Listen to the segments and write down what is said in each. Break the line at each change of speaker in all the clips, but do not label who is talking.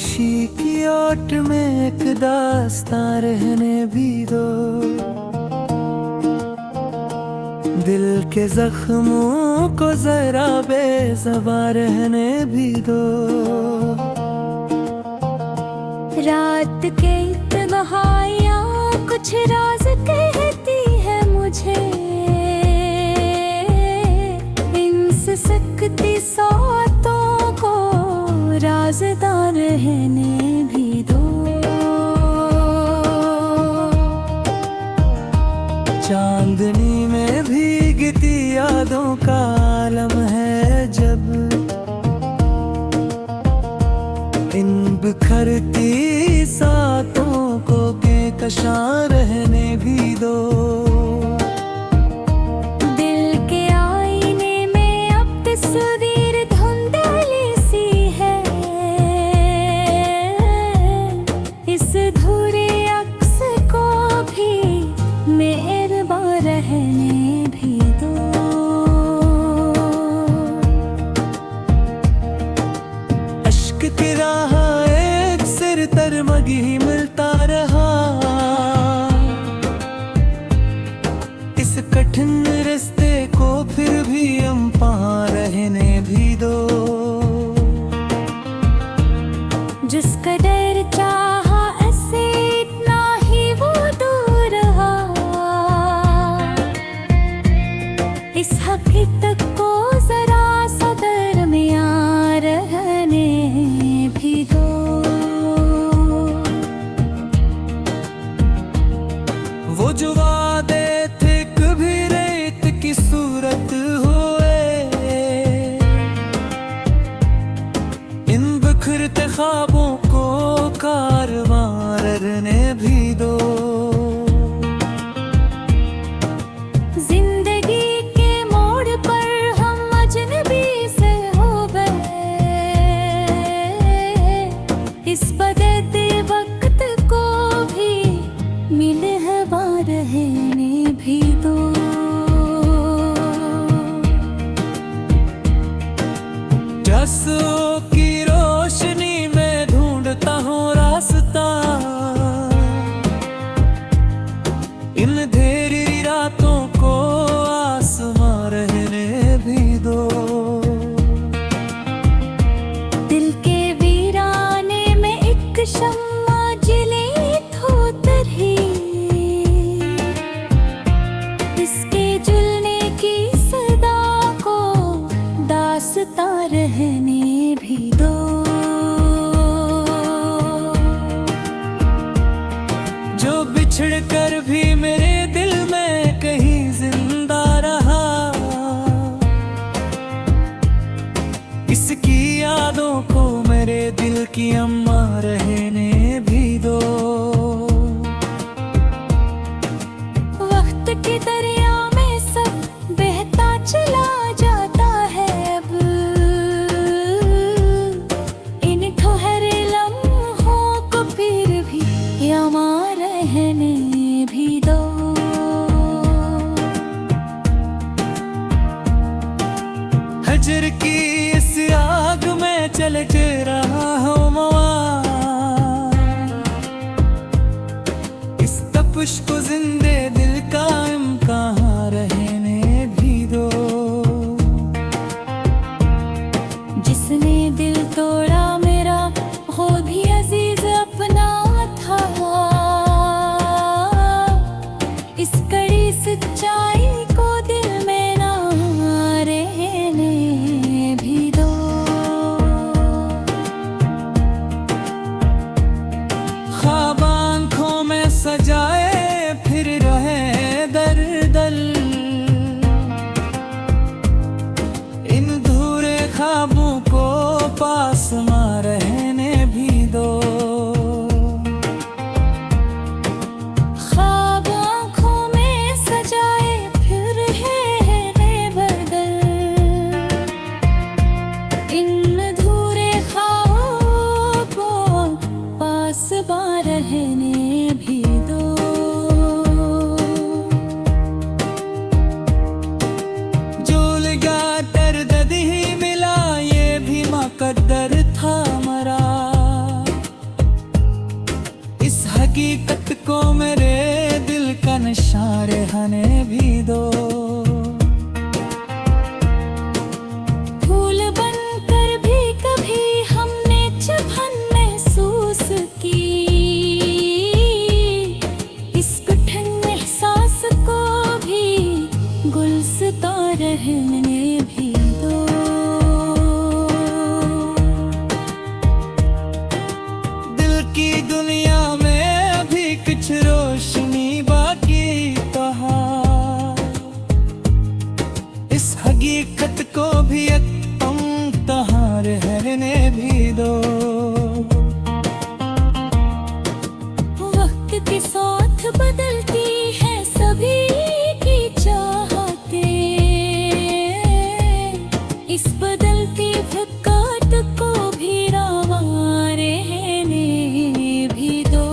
खामोशी की ओट में एक दास्तां रहने भी दो। दिल के जख्मों को जरा बेज़बां रहने भी दो।
रात के तन्हाइयाँ कुछ राज कहती है मुझे, इन सिसकती सांसों को राज़दां रहने भी दो।
चांदनी में भीगती यादों का आलम है जब, इन बिखरती सातों को बेकशां रहने भी दो।
दिल के आईने में अब तस्वीर धुंधली सी है, इस धुरे अक्स को भी मेहरबां रहने भी दो।
अश्क की राह एक सिर तरमगी ही मिलता रहा, इस कठिन रिश्ते को फिर भी हम पहाँ रहने भी दो।
जिस कदर चाहा ऐसे इतना ही वो दूर रहा, इस हकीकत को जरा सा दरमियां रहने भी दो।
वो जो वादे थे कभी रेत की सूरत हुए, इन बिखरते ख्वाबों को कारवां रहने भी दो।
जिंदगी के मोड़ पर हम अजनबी से हो गए, इस बदलते वक्त को भी मिलहबां रहने भी दो।
जसों की रोशनी में ढूंढता हूँ रास्ता, इन अंधेरी रातों को आसमां रहने भी दो।
दिल के वीराने में एक शम्मा जले तो तरही, इसके जुलने की सदा को दास्तां रहने भी दो।
जो बिछड़ कर भी मेरे दिल में कहीं जिंदा रहा, इसकी यादों को मेरे दिल की अम्मा रहने भी दो।
वक्त के दरिया में सब बहता चला जाता है अब, इन ठहरे लम्हों को फिर भी यमां रहने भी दो।
हजर की इस आग में चलते रहा हूँ मवा, इस तपिश को जिंदे दिल कायम कहाँ रहने भी दो।
जिसने दिल तोड़ा मेरा वो भी अजीज अपना था, इस कड़ी सच्चाई को दिल में ना रहने भी दो।
ख्वाब आँखों में सजाए फिर रहे दर-दर, इन धूरे ख्वाबों को पास में रहने भी दो।
ख्वाब आँखों में सजाए फिर रहे बदल, इन अधूरे ख्वाबों को पास बां रहने भी दो।
जो लगा दर्द ही मिला ये भी मुकद्दर था मरा, नशा रहने भी दो।
फूल बनकर भी कभी हमने चुभन महसूस की, इस कठिन एहसास को भी गुलसिता रहने भी दो।
दिल की दुनिया में अभी कुछ रोशनी बाकी कहा, इस हकीकत को भी एक तहाँ रहने भी दो।
वक्त के साथ बदलती है सभी की चाहतें, इस बदलती फिक्र को भी रवा रहने भी दो।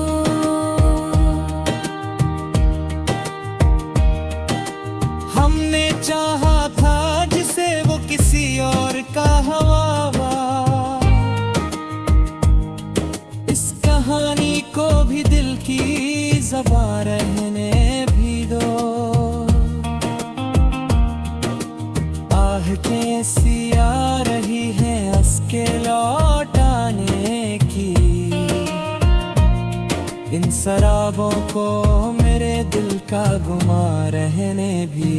हमने चाहा था जिसे वो किसी और का हवा, इस कहानी को भी दिल की ज़बां रहने भी दो। आह कैसी आ रही है हंस के लौटाने की, इन शराबों को मेरे दिल का गुमा रहने भी